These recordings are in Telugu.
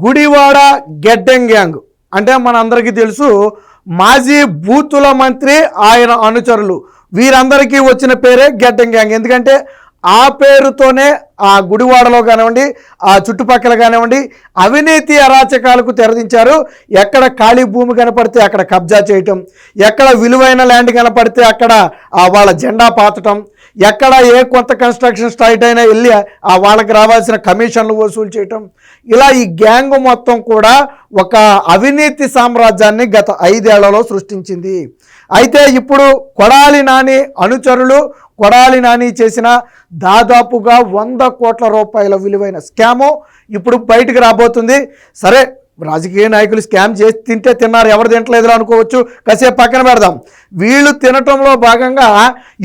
గుడివాడ గెడ్డెం గ్యాంగ్ అంటే మనందరికీ తెలుసు. మాజీ బూతుల మంత్రి ఆయన అనుచరులు వీరందరికీ వచ్చిన పేరే గెడ్డెం గ్యాంగ్. ఎందుకంటే ఆ పేరుతోనే ఆ గుడివాడలో కానివ్వండి, ఆ చుట్టుపక్కల కానివ్వండి, అవినీతి అరాచకాలకు తెరదించారు. ఎక్కడ ఖాళీ భూమి కనపడితే అక్కడ కబ్జా చేయటం, ఎక్కడ విలువైన ల్యాండ్ కనపడితే అక్కడ వాళ్ళ జెండా పాతటం, ఎక్కడ ఏ కొత్త కన్స్ట్రక్షన్ సైట్ అయినా వెళ్ళి వాళ్ళకి రావాల్సిన కమిషన్లు వసూలు చేయటం, ఇలా ఈ గ్యాంగ్ మొత్తం కూడా ఒక అవినీతి సామ్రాజ్యాన్ని గత 5 ఏళ్లలో సృష్టించింది. అయితే ఇప్పుడు కొడాలి నాని అనుచరులు, కొడాలి నాని చేసిన దాదాపుగా 100 కోట్ల రూపాయల విలువైన స్కాము ఇప్పుడు బయటకు రాబోతుంది. సరే, రాజకీయ నాయకులు స్కామ్ చేసి తింటే తిన్నారు, ఎవరు తింటలేదు అనుకోవచ్చు, కాసేపు పక్కన పెడదాం. వీళ్ళు తినటంలో భాగంగా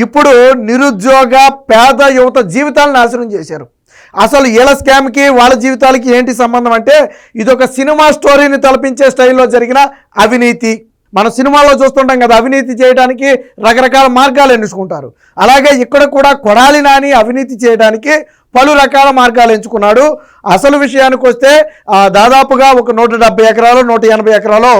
ఇప్పుడు నిరుద్యోగ పేద యువత జీవితాలను నాశనం చేశారు. అసలు వీళ్ళ స్కామ్కి వాళ్ళ జీవితాలకి ఏంటి సంబంధం అంటే, ఇదొక సినిమా స్టోరీని తలపించే స్టైల్లో జరిగిన అవినీతి. మన సినిమాల్లో చూస్తుంటాం కదా, అవినీతి చేయడానికి రకరకాల మార్గాలు ఎంచుకుంటారు. అలాగే ఇక్కడ కూడా కొడాలి నాని అవినీతి చేయడానికి పలు రకాల మార్గాలు ఎంచుకున్నాడు. అసలు విషయానికి వస్తే దాదాపుగా ఒక 170 ఎకరాలు 180 ఎకరాలు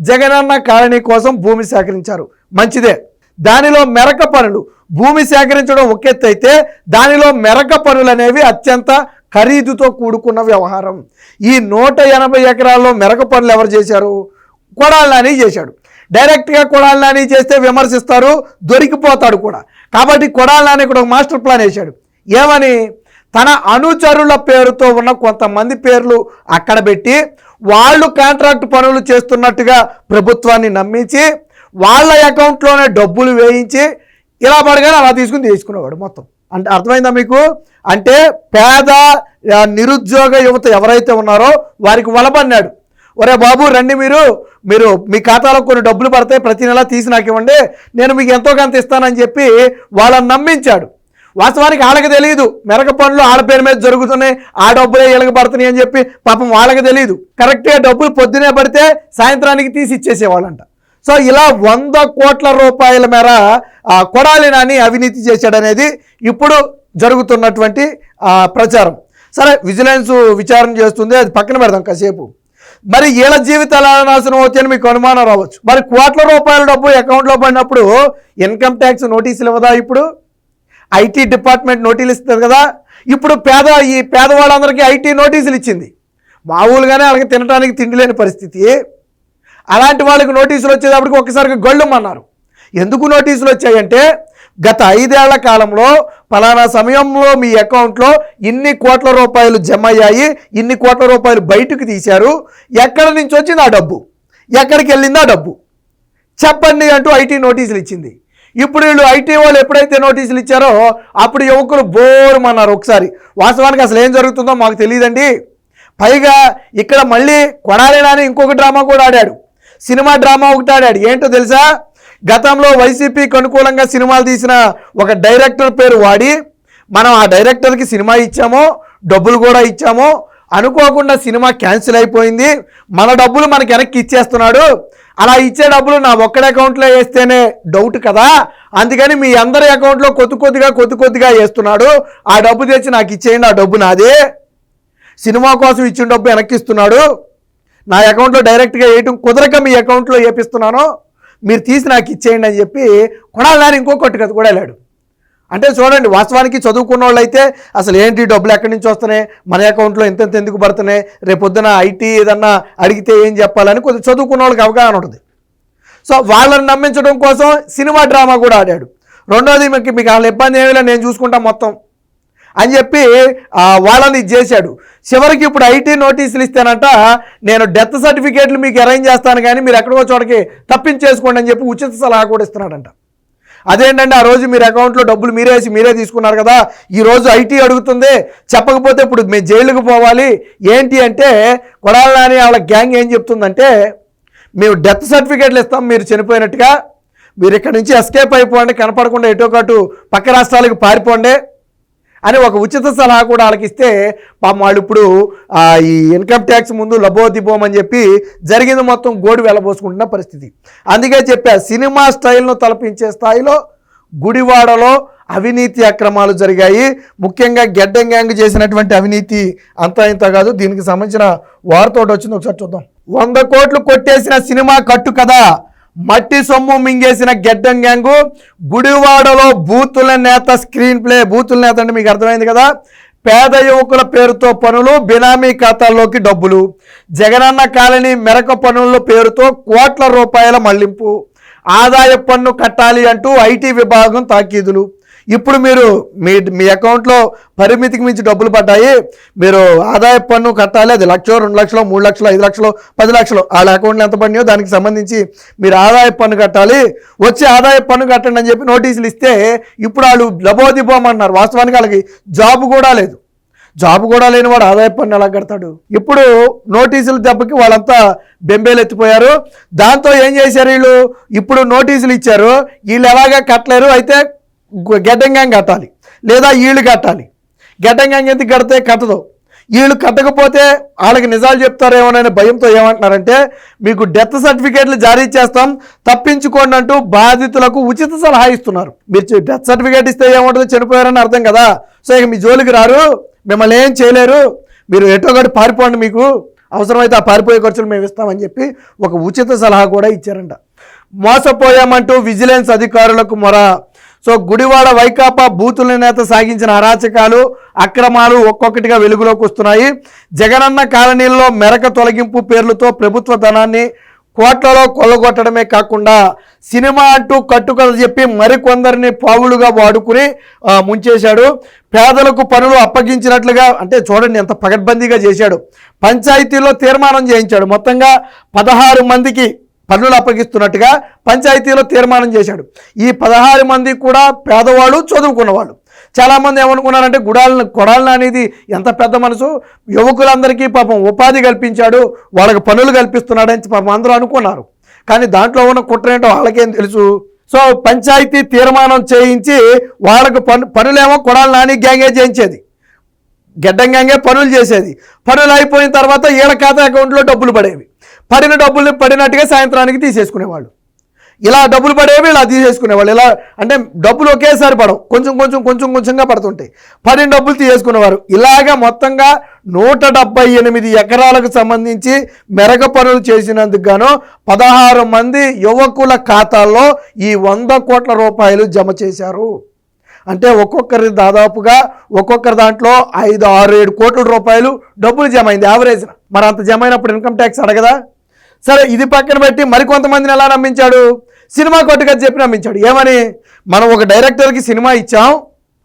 జగనన్న కాలనీ కోసం భూమి సేకరించారు. మంచిదే. దానిలో మెరక పనులు, భూమి సేకరించడం ఒక ఎత్తు అయితే దానిలో మెరక పనులు అనేవి అత్యంత ఖరీదుతో కూడుకున్న వ్యవహారం. ఈ 180 ఎకరాల్లో మెరక పనులు ఎవరు చేశారు? కొడాలి నాని చేశాడు. డైరెక్ట్గా కొడాలి నాని చేస్తే విమర్శిస్తారు, దొరికిపోతాడు కూడా. కాబట్టి కొడాలి నాని కూడా ఒక మాస్టర్ ప్లాన్ వేశాడు. ఏమని? తన అనుచరుల పేరుతో ఉన్న కొంతమంది పేర్లు అక్కడ పెట్టి వాళ్ళు కాంట్రాక్ట్ పనులు చేస్తున్నట్టుగా ప్రభుత్వాన్ని నమ్మించి వాళ్ళ అకౌంట్లోనే డబ్బులు వేయించి ఇలా పడగానే అలా తీసుకునేవాడు మొత్తం. అంటే అర్థమైందా మీకు? అంటే పేద నిరుద్యోగ యువత ఎవరైతే ఉన్నారో వారికి వలబన్నాడు. ఒరే బాబు రండి, మీరు మీ ఖాతాలో కొన్ని డబ్బులు పడతాయి, ప్రతి నెల తీసి నాకు ఇవ్వండి, నేను మీకు ఎంతో కొంత ఇస్తానని చెప్పి వాళ్ళని నమ్మించాడు. వాస్తవానికి వాళ్ళకి తెలియదు మెరక పనులు ఆడ పేరు మీద జరుగుతున్నాయి, ఆ డబ్బులే వీళ్ళకి పడుతున్నాయి అని చెప్పి పాపం వాళ్ళకి తెలియదు. కరెక్ట్గా డబ్బులు పొద్దునే పడితే సాయంత్రానికి తీసి ఇచ్చేసేవాళ్ళంట. సో ఇలా 100 కోట్ల రూపాయల మేర కొడాలి నాని అవినీతి చేశాడనేది ఇప్పుడు జరుగుతున్నటువంటి ప్రచారం. సరే, విజిలెన్స్ విచారణ చేస్తుంది, అది పక్కన పెడదాం కాసేపు. మరి వీళ్ళ జీవితాలు నాశనం అవుతాయని మీకు అనుమానం రావచ్చు. మరి కోట్ల రూపాయల డబ్బు అకౌంట్లో పడినప్పుడు ఇన్కమ్ ట్యాక్స్ నోటీసులు ఇవ్వదా? ఇప్పుడు ఐటీ డిపార్ట్మెంట్ నోటీసులు ఇస్తుంది కదా. ఇప్పుడు ఈ పేదవాళ్ళందరికీ ఐటీ నోటీసులు ఇచ్చింది. మామూలుగానే వాళ్ళకి తినడానికి తిండి లేని పరిస్థితి. అలాంటి వాళ్ళకి నోటీసులు వచ్చేటప్పటికి ఒక్కసారిగా గొళ్ళుమన్నారు. ఎందుకు నోటీసులు వచ్చాయంటే, గత 5 ఏళ్ల కాలంలో ఫలానా సమయంలో మీ అకౌంట్లో ఇన్ని కోట్ల రూపాయలు జమ అయ్యాయి, ఇన్ని కోట్ల రూపాయలు బయటకు తీశారు, ఎక్కడి నుంచి వచ్చింది ఆ డబ్బు, ఎక్కడికి వెళ్ళింది ఆ డబ్బు చెప్పండి అంటూ ఐటీ నోటీసులు ఇచ్చింది. ఇప్పుడు వీళ్ళు ఐటీ వాళ్ళు ఎప్పుడైతే నోటీసులు ఇచ్చారో అప్పుడు యువకులు బోరుమన్నారు ఒకసారి. వాస్తవానికి అసలు ఏం జరుగుతుందో మాకు తెలియదండి. పైగా ఇక్కడ మళ్ళీ కొడాలి నాని ఇంకొక డ్రామా కూడా ఆడాడు, సినిమా డ్రామా ఒకటి ఆడాడు. ఏంటో తెలుసా? గతంలో వైసీపీకి అనుకూలంగా సినిమాలు తీసిన ఒక డైరెక్టర్ పేరు వాడి మనం ఆ డైరెక్టర్కి సినిమా ఇచ్చామో, డబ్బులు కూడా ఇచ్చామో, అనుకోకుండా సినిమా క్యాన్సిల్ అయిపోయింది, మన డబ్బులు మనకి వెనక్కి ఇచ్చేస్తున్నాడు, అలా ఇచ్చే డబ్బులు నా ఒక్కడి అకౌంట్లో వేస్తేనే డౌట్ కదా, అందుకని మీ అందరి అకౌంట్లో కొద్ది కొద్దిగా వేస్తున్నాడు, ఆ డబ్బు తెచ్చి నాకు ఇచ్చేయండి, ఆ డబ్బు నాదే, సినిమా కోసం ఇచ్చిన డబ్బు వెనక్కి ఇస్తున్నాడు, నా అకౌంట్లో డైరెక్ట్గా వేయటం కుదరక మీ అకౌంట్లో వేపిస్తున్నాను, మీరు తీసి నాకు ఇచ్చేయండి అని చెప్పి కొడాలి నాని ఇంకొకటి కదా కూడా వెళ్ళాడు. అంటే చూడండి, వాస్తవానికి చదువుకున్న వాళ్ళు అయితే అసలు ఏంటి డబ్బులు ఎక్కడి నుంచి వస్తున్నాయి, మన అకౌంట్లో ఇంత ఎందుకు పడుతున్నాయి, రేపొద్దున ఐటీ ఏదన్నా అడిగితే ఏం చెప్పాలని కొద్దిగా చదువుకున్న వాళ్ళకి అవగాహన ఉంటుంది. సో వాళ్ళని నమ్మించడం కోసం సినిమా డ్రామా కూడా ఆడాడు. రెండోది మీకు వాళ్ళ ఇబ్బంది ఏమీ లేదు, నేను చూసుకుంటా మొత్తం అని చెప్పి వాళ్ళని చేశాడు. చివరికి ఇప్పుడు ఐటీ నోటీసులు ఇస్తేనంట, నేను డెత్ సర్టిఫికేట్లు మీకు అరేంజ్ చేస్తాను కానీ మీరు ఎక్కడికో చోటకి తప్పించేసుకోండి అని చెప్పి ఉచిత సలహా కూడా ఇస్తున్నాడంట. అదేంటంటే, ఆ రోజు మీరు అకౌంట్లో డబ్బులు మీరే తీసుకున్నారు కదా, ఈరోజు ఐటీ అడుగుతుంది, చెప్పకపోతే ఇప్పుడు మేము జైలుకు పోవాలి ఏంటి అంటే, కొడాలి నాని వాళ్ళ గ్యాంగ్ ఏం చెప్తుందంటే, మేము డెత్ సర్టిఫికేట్లు ఇస్తాం మీరు చనిపోయినట్టుగా, మీరు ఇక్కడి నుంచి ఎస్కేప్ అయిపోండి, కనపడకుండా ఎటో కటు పక్క రాష్ట్రాలకు పారిపోండి అని ఒక ఉచిత సలహా కూడా వాళ్ళకి ఇస్తే పాపం వాళ్ళు ఇప్పుడు ఈ ఇన్కమ్ ట్యాక్స్ ముందు లబోదిబోమని చెప్పి జరిగింది మొత్తం గోడు వెళ్ళబోసుకుంటున్న పరిస్థితి. అందుకే చెప్పా, సినిమా స్టైల్ను తలపించే స్థాయిలో గుడివాడలో అవినీతి అక్రమాలు జరిగాయి. ముఖ్యంగా గెడ్డం గ్యాంగ్ చేసినటువంటి అవినీతి అంతా ఇంత కాదు. దీనికి సంబంధించిన వార్త ఒకటి వచ్చింది, ఒకసారి చూద్దాం. 100 కోట్లు కొట్టేసిన సినిమా కట్టు కదా, మట్టి సొమ్ము మింగేసిన గెడ్డం గ్యాంగు, గుడివాడలో బూతుల నేత స్క్రీన్ ప్లే. బూతుల నేత అంటే మీకు అర్థమైంది కదా, పేద యువకుల పేరుతో పనులు, బినామీ ఖాతాల్లోకి డబ్బులు, జగనన్న కాలనీ మెరక పనుల పేరుతో కోట్ల రూపాయల మళ్లింపు, ఆదాయ పన్ను కట్టాలి అంటూ ఐటీ విభాగం తాకీదులు. ఇప్పుడు మీరు మీ అకౌంట్లో పరిమితికి మించి డబ్బులు పడ్డాయి, మీరు ఆదాయ పన్ను కట్టాలి. అది 1,00,000, 2,00,000, 3,00,000, 5,00,000, 10,00,000 వాళ్ళ అకౌంట్లో ఎంత పడినాయో దానికి సంబంధించి మీరు ఆదాయ పన్ను కట్టాలి, వచ్చి ఆదాయ పన్ను కట్టండి అని చెప్పి నోటీసులు ఇస్తే ఇప్పుడు వాళ్ళు లబోదిబోమన్నారు. వాస్తవానికి వాళ్ళకి జాబ్ కూడా లేదు. జాబ్ కూడా లేని వాడు ఆదాయ పన్ను ఎలా కడతాడు? ఇప్పుడు నోటీసులు దెబ్బకి వాళ్ళంతా బెంబేలెత్తిపోయారు. దాంతో ఏం చేశారు వీళ్ళు, ఇప్పుడు నోటీసులు ఇచ్చారు, వీళ్ళు ఎలాగా కట్టలేరు, అయితే గెడ్డం గ్యాంగ్ కట్టాలి లేదా వీళ్ళు కట్టాలి. గెడ్డం గ్యాంగ్ ఎందుకు కడితే కట్టదు, వీళ్ళు కట్టకపోతే వాళ్ళకి నిజాలు చెప్తారేమోననే భయంతో ఏమంటున్నారంటే మీకు డెత్ సర్టిఫికేట్లు జారీ చేస్తాం, తప్పించుకోండి అంటూ బాధితులకు ఉచిత సలహా ఇస్తున్నారు. మీరు డెత్ సర్టిఫికేట్ ఇస్తే ఏముంటుందో, చనిపోయారని అర్థం కదా. సో ఇక మీ జోలికి రారు, మిమ్మల్ని ఏం చేయలేరు, మీరు ఎటోగడి పారిపోండి, మీకు అవసరమైతే ఆ పారిపోయే ఖర్చులు మేము ఇస్తామని చెప్పి ఒక ఉచిత సలహా కూడా ఇచ్చారంట. మోసపోయామంటూ విజిలెన్స్ అధికారులకు మొర. సో గుడివాడ వైకాపా బూతుల నేత సాగించిన అరాచకాలు, అక్రమాలు ఒక్కొక్కటిగా వెలుగులోకి వస్తున్నాయి. జగనన్న కాలనీల్లో మెరక తొలగింపు పేర్లతో ప్రభుత్వ ధనాన్ని కోట్లలో కొల్లగొట్టడమే కాకుండా సినిమా అంటూ కట్టుకథ చెప్పి మరికొందరిని పావులుగా వాడుకుని ముంచేశాడు. పేదలకు పనులు అప్పగించినట్లుగా, అంటే చూడండి ఎంత పకడ్బందీగా చేశాడు. పంచాయతీలో తీర్మానం చేయించాడు. మొత్తంగా 16 మందికి పనులు అప్పగిస్తున్నట్టుగా పంచాయతీలో తీర్మానం చేశాడు. ఈ 16 మంది కూడా పేదవాళ్ళు, చదువుకున్నవాళ్ళు. చాలామంది ఏమనుకున్నారంటే కొడాలని అనేది ఎంత పెద్ద మనసు, యువకులందరికీ పాపం ఉపాధి కల్పించాడు, వాళ్ళకి పనులు కల్పిస్తున్నాడని పాపం అందరూ అనుకున్నారు. కానీ దాంట్లో ఉన్న కుట్ర ఏంటో వాళ్ళకేం తెలుసు. సో పంచాయతీ తీర్మానం చేయించి వాళ్ళకు పనులేమో కొడాలని గ్యాంగే చేయించేది, గెడ్డం గ్యాంగే పనులు చేసేది. పనులు అయిపోయిన తర్వాత వీళ్ళ ఖాతా అకౌంట్లో డబ్బులు పడేవి. పడిన డబ్బులు పడినట్టుగా సాయంత్రానికి తీసేసుకునేవాళ్ళు. ఇలా డబ్బులు పడేవి, ఇలా తీసేసుకునేవాళ్ళు. ఇలా అంటే డబ్బులు ఒకేసారి పడవు, కొంచెంగా పడుతుంటాయి. పడిన డబ్బులు తీసేసుకునేవారు. ఇలాగా మొత్తంగా 178 ఎకరాలకు సంబంధించి మెరక పనులు చేసినందుకు గాను 16 మంది యువకుల ఖాతాల్లో ఈ 100 కోట్ల రూపాయలు జమ చేశారు. అంటే ఒక్కొక్కరి దాదాపుగా ఒక్కొక్కరి దాంట్లో 5, 6, 7 కోట్ల రూపాయలు డబ్బులు జమ అయింది యావరేజ్న. మరి అంత జమ అయినప్పుడు ఇన్కమ్ ట్యాక్స్ అడగదా? సరే, ఇది పక్కన పెట్టి మరికొంతమందిని ఎలా నమ్మించాడు? సినిమా కొట్టుగా చెప్పి నమ్మించాడు. ఏమని, మనం ఒక డైరెక్టర్కి సినిమా ఇచ్చాం,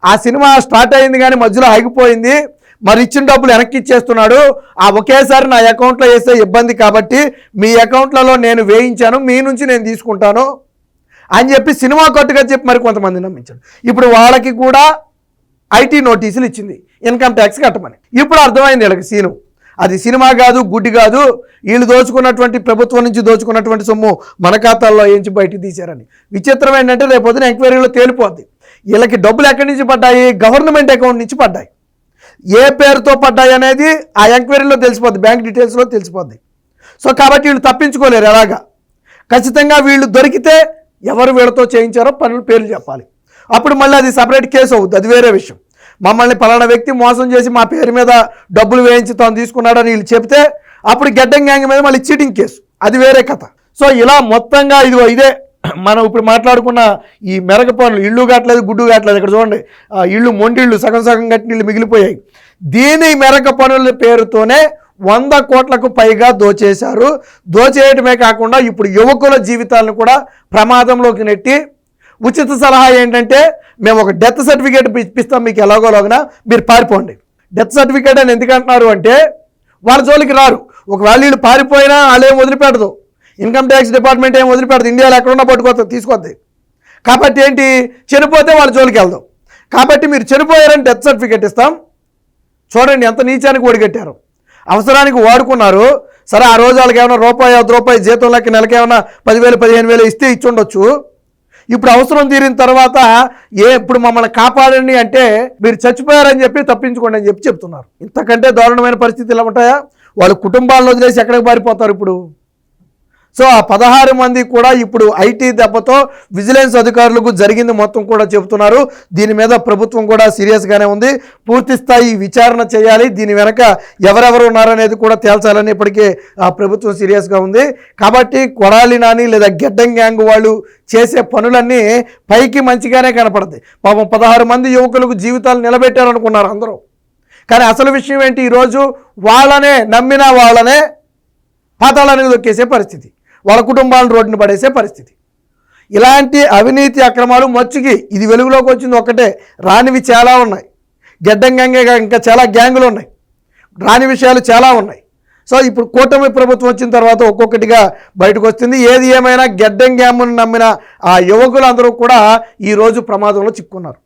ఆ సినిమా స్టార్ట్ అయింది కానీ మధ్యలో ఆగిపోయింది, మరి ఇచ్చిన డబ్బులు వెనక్కి ఇచ్చేస్తున్నాడు, ఆ ఒకేసారి నా అకౌంట్లో వేస్తే ఇబ్బంది కాబట్టి మీ అకౌంట్లలో నేను వేయించాను, మీ నుంచి నేను తీసుకుంటాను అని చెప్పి సినిమా కొట్టుగా చెప్పి మరి కొంతమంది నమ్మించాడు. ఇప్పుడు వాళ్ళకి కూడా ఐటీ నోటీసులు ఇచ్చింది ఇన్కమ్ ట్యాక్స్ కట్టమని. ఇప్పుడు అర్థమైంది వీళ్ళకి సీను, అది సినిమా కాదు, గుడ్డి కాదు, వీళ్ళు దోచుకున్నటువంటి ప్రభుత్వం నుంచి దోచుకున్నటువంటి సొమ్ము మన ఖాతాల్లో ఏంచి బయటికి తీశారని. విచిత్రం ఏంటంటే రేపొద్దున ఎంక్వైరీలో తేలిపోద్ది వీళ్ళకి డబ్బులు ఎక్కడి నుంచి పడ్డాయి, గవర్నమెంట్ అకౌంట్ నుంచి పడ్డాయి. ఏ పేరుతో పడ్డాయి అనేది ఆ ఎంక్వైరీలో తెలిసిపోద్ది, బ్యాంక్ డీటెయిల్స్లో తెలిసిపోద్ది. సో కాబట్టి వీళ్ళు తప్పించుకోలేరు. ఎలాగా ఖచ్చితంగా వీళ్ళు దొరికితే ఎవరు వీళ్ళతో చేయించారో పనులు పేర్లు చెప్పాలి. అప్పుడు మళ్ళీ అది సపరేట్ కేసు అవుద్ది, అది వేరే విషయం. మమ్మల్ని పలానా వ్యక్తి మోసం చేసి మా పేరు మీద డబ్బులు వేయించి తాను తీసుకున్నాడని వీళ్ళు చెప్తే అప్పుడు గెడ్డం గ్యాంగ్ మీద మళ్ళీ చీటింగ్ కేసు, అది వేరే కథ. సో ఇలా మొత్తంగా ఇదే మనం ఇప్పుడు మాట్లాడుకున్న ఈ మెరక పనులు, ఇళ్ళు కట్టలేదు, గుడ్డు కట్టలేదు. ఇక్కడ చూడండి, ఇళ్ళు మొండిళ్ళు సగం కట్టిన ఇళ్ళు మిగిలిపోయాయి. దీని మెరక పనుల పేరుతోనే 100 కోట్లకు పైగా దోచేశారు. దోచేయటమే కాకుండా ఇప్పుడు యువకుల జీవితాలను కూడా ప్రమాదంలోకి నెట్టి ఉచిత సలహా ఏంటంటే, మేము ఒక డెత్ సర్టిఫికేట్ ఇప్పిస్తాం మీకు ఎలాగోలాగినా, మీరు పారిపోండి. డెత్ సర్టిఫికేట్ అని ఎందుకు అంటున్నారు అంటే వాళ్ళ జోలికి రారు. ఒకవేళ వీళ్ళు పారిపోయినా వాళ్ళేం వదిలిపెడదు, ఇన్కమ్ ట్యాక్స్ డిపార్ట్మెంట్ ఏం వదిలిపెడదు, ఇండియాలో ఎక్కడున్నా పట్టుకోతుంది, తీసుకొద్ది. కాబట్టి ఏంటి, చనిపోతే వాళ్ళ జోలికి వెళ్దాం. కాబట్టి మీరు చనిపోయారని డెత్ సర్టిఫికేట్ ఇస్తాం. చూడండి ఎంత నీచానికి ఒడిగట్టారు. అవసరానికి వాడుకున్నారు. సరే, ఆ రోజు వాళ్ళకి ఏమైనా రూపాయి 10 రూపాయలు జీతం లెక్క నెలకి ఏమైనా 10,000 15,000 ఇస్తే ఇచ్చుండొచ్చు. ఇప్పుడు అవసరం తీరిన తర్వాత ఇప్పుడు మమ్మల్ని కాపాడండి అంటే మీరు చచ్చిపోయారని చెప్పి తప్పించుకోండి అని చెప్పి చెప్తున్నారు. ఇంతకంటే దారుణమైన పరిస్థితులు ఉంటాయా? వాళ్ళ కుటుంబాలను వదిలేసి ఎక్కడికి పారిపోతారు ఇప్పుడు? సో ఆ 16 మంది కూడా ఇప్పుడు ఐటీ దెబ్బతో విజిలెన్స్ అధికారులకు జరిగింది మొత్తం కూడా చెబుతున్నారు. దీని మీద ప్రభుత్వం కూడా సీరియస్గానే ఉంది. పూర్తి స్థాయి విచారణ చేయాలి, దీని వెనక ఎవరెవరు ఉన్నారనేది కూడా తేల్చాలని ఇప్పటికే ఆ ప్రభుత్వం సీరియస్గా ఉంది. కాబట్టి కొడాలి నాని లేదా గెడ్డం గ్యాంగ్ వాళ్ళు చేసే పనులన్నీ పైకి మంచిగానే కనపడతాయి. పాపం 16 మంది యువకులకు జీవితాలు నిలబెట్టారనుకున్నారు అందరూ. కానీ అసలు విషయం ఏంటి, ఈరోజు వాళ్ళనే నమ్మిన వాళ్ళనే పాతాళానికి దొక్కేసే పరిస్థితి, వాళ్ళ కుటుంబాలను రోడ్డున పడేసే పరిస్థితి. ఇలాంటి అవినీతి అక్రమాలు మచ్చుకి ఇది వెలుగులోకి వచ్చింది ఒక్కటే, రానివి చాలా ఉన్నాయి. గెడ్డం గ్యాంగే ఇంకా చాలా గ్యాంగులు ఉన్నాయి, రాని విషయాలు చాలా ఉన్నాయి. సో ఇప్పుడు కూటమి ప్రభుత్వం వచ్చిన తర్వాత ఒక్కొక్కటిగా బయటకు వస్తుంది. ఏది ఏమైనా గెడ్డం గ్యాంగ్ను నమ్మిన ఆ యువకులందరూ కూడా ఈరోజు ప్రమాదంలో చిక్కున్నారు.